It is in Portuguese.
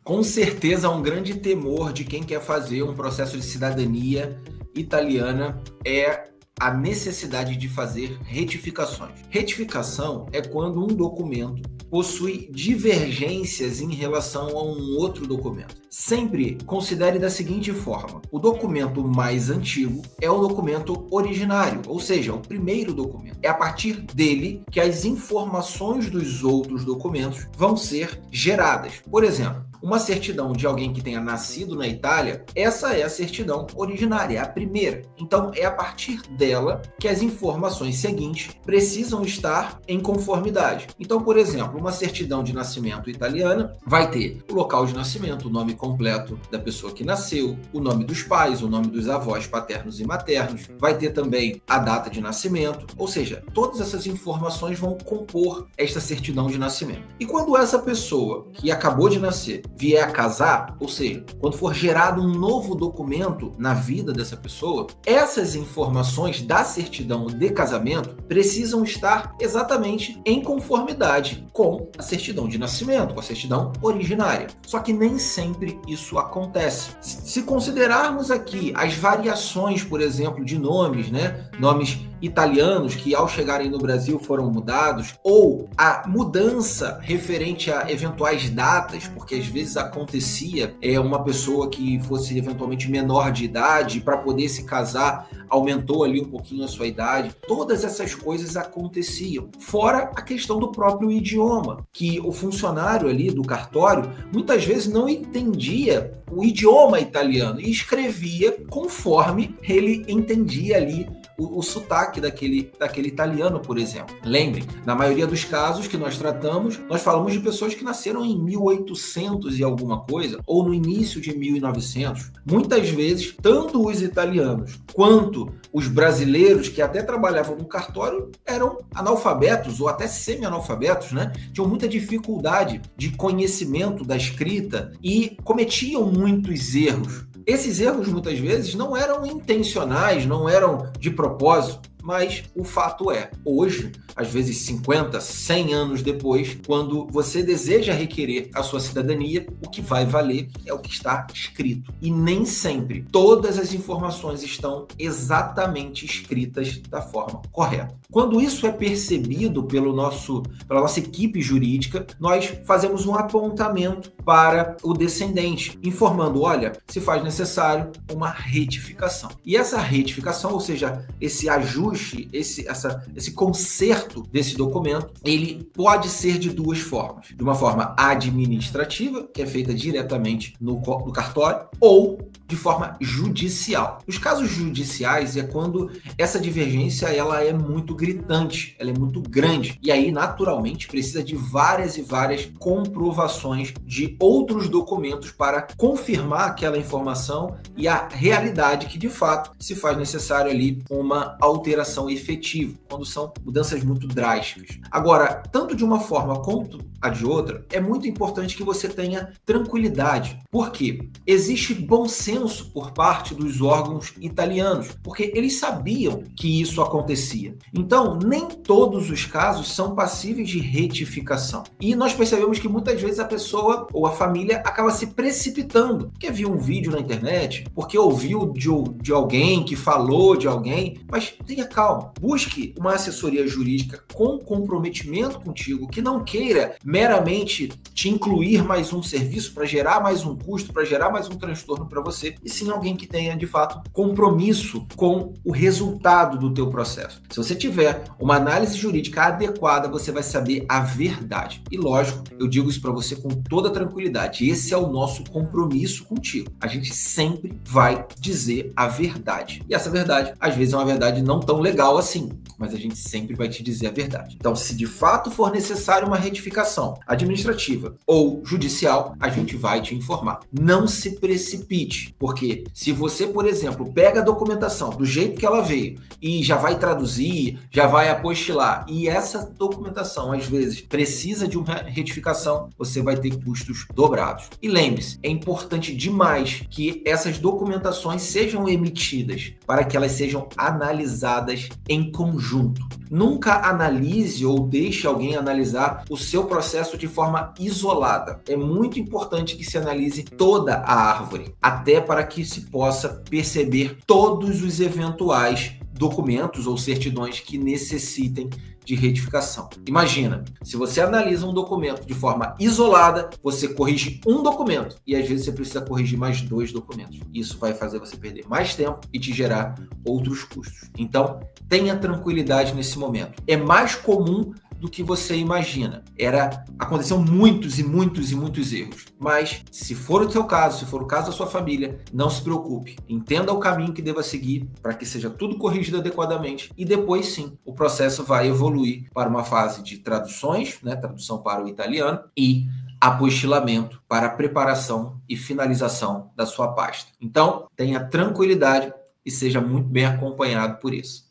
Com certeza, um grande temor de quem quer fazer um processo de cidadania italiana é a necessidade de fazer retificações. Retificação é quando um documento possui divergências em relação a um outro documento. Sempre considere da seguinte forma: o documento mais antigo é o documento originário, ou seja, o primeiro documento. É a partir dele que as informações dos outros documentos vão ser geradas. Por exemplo, uma certidão de alguém que tenha nascido na Itália, essa é a certidão originária, é a primeira. Então, é a partir dela que as informações seguintes precisam estar em conformidade. Então, por exemplo, uma certidão de nascimento italiana vai ter o local de nascimento, o nome completo da pessoa que nasceu, o nome dos pais, o nome dos avós paternos e maternos, vai ter também a data de nascimento, ou seja, todas essas informações vão compor esta certidão de nascimento. E quando essa pessoa que acabou de nascer vier a casar, ou seja, quando for gerado um novo documento na vida dessa pessoa, essas informações da certidão de casamento precisam estar exatamente em conformidade com a certidão de nascimento, com a certidão originária. Só que nem sempre isso acontece. Se considerarmos aqui as variações, por exemplo, de nomes, nomes italianos que ao chegarem no Brasil foram mudados, ou a mudança referente a eventuais datas, porque às vezes acontecia uma pessoa que fosse eventualmente menor de idade, para poder se casar, aumentou ali um pouquinho a sua idade. Todas essas coisas aconteciam. Fora a questão do próprio idioma, que o funcionário ali do cartório muitas vezes não entendia o idioma italiano e escrevia conforme ele entendia ali o sotaque daquele italiano, por exemplo. Lembrem, na maioria dos casos que nós tratamos, nós falamos de pessoas que nasceram em 1800 e alguma coisa, ou no início de 1900. Muitas vezes, tanto os italianos quanto os brasileiros que até trabalhavam no cartório eram analfabetos ou até semi-analfabetos, Tinham muita dificuldade de conhecimento da escrita e cometiam muitos erros. Esses erros, muitas vezes, não eram intencionais, não eram de propósito, mas o fato é, hoje, às vezes 50, 100 anos depois, quando você deseja requerer a sua cidadania, o que vai valer é o que está escrito. E nem sempre todas as informações estão exatamente escritas da forma correta. Quando isso é percebido pela nossa equipe jurídica, nós fazemos um apontamento para o descendente, informando, olha, se faz necessário uma retificação. E essa retificação, ou seja, esse ajuste, esse conserto desse documento, ele pode ser de duas formas. De uma forma administrativa, que é feita diretamente no cartório, ou de forma judicial. Os casos judiciais é quando essa divergência ela é muito gritante, ela é muito grande, e aí naturalmente precisa de várias e várias comprovações de outros documentos para confirmar aquela informação e a realidade que de fato se faz necessário ali uma alteração efetiva, quando são mudanças muito drásticas. Agora, tanto de uma forma quanto a de outra, é muito importante que você tenha tranquilidade. Por quê? Existe bom senso por parte dos órgãos italianos, porque eles sabiam que isso acontecia. Então, nem todos os casos são passíveis de retificação. E nós percebemos que muitas vezes a pessoa ou a família acaba se precipitando, porque viu um vídeo na internet, porque ouviu de alguém que falou de alguém, mas tenha calma. Busque uma assessoria jurídica com comprometimento contigo, que não queira meramente te incluir mais um serviço para gerar mais um custo, para gerar mais um transtorno para você, e sim alguém que tenha, de fato, compromisso com o resultado do teu processo. Se você tiver uma análise jurídica adequada, você vai saber a verdade. E lógico, eu digo isso para você com toda tranquilidade. Esse é o nosso compromisso contigo. A gente sempre vai dizer a verdade. E essa verdade, às vezes, é uma verdade não tão legal assim, mas a gente sempre vai te dizer a verdade. Então, se de fato for necessário uma retificação administrativa ou judicial, a gente vai te informar. Não se precipite. Porque se você, por exemplo, pega a documentação do jeito que ela veio e já vai traduzir, já vai apostilar, e essa documentação, às vezes, precisa de uma retificação, você vai ter custos dobrados. E lembre-se, é importante demais que essas documentações sejam emitidas para que elas sejam analisadas em conjunto. Nunca analise ou deixe alguém analisar o seu processo de forma isolada. É muito importante que se analise toda a árvore, até para que se possa perceber todos os eventuais documentos ou certidões que necessitem de retificação. Imagina, se você analisa um documento de forma isolada, você corrige um documento e às vezes você precisa corrigir mais 2 documentos. Isso vai fazer você perder mais tempo e te gerar outros custos. Então, tenha tranquilidade nesse momento. É mais comum do que você imagina. Aconteceu muitos erros. Mas, se for o seu caso, se for o caso da sua família, não se preocupe. Entenda o caminho que deva seguir para que seja tudo corrigido adequadamente e depois sim, o processo vai evoluir para uma fase de traduções, né, tradução para o italiano e apostilamento para a preparação e finalização da sua pasta. Então, tenha tranquilidade e seja muito bem acompanhado por isso.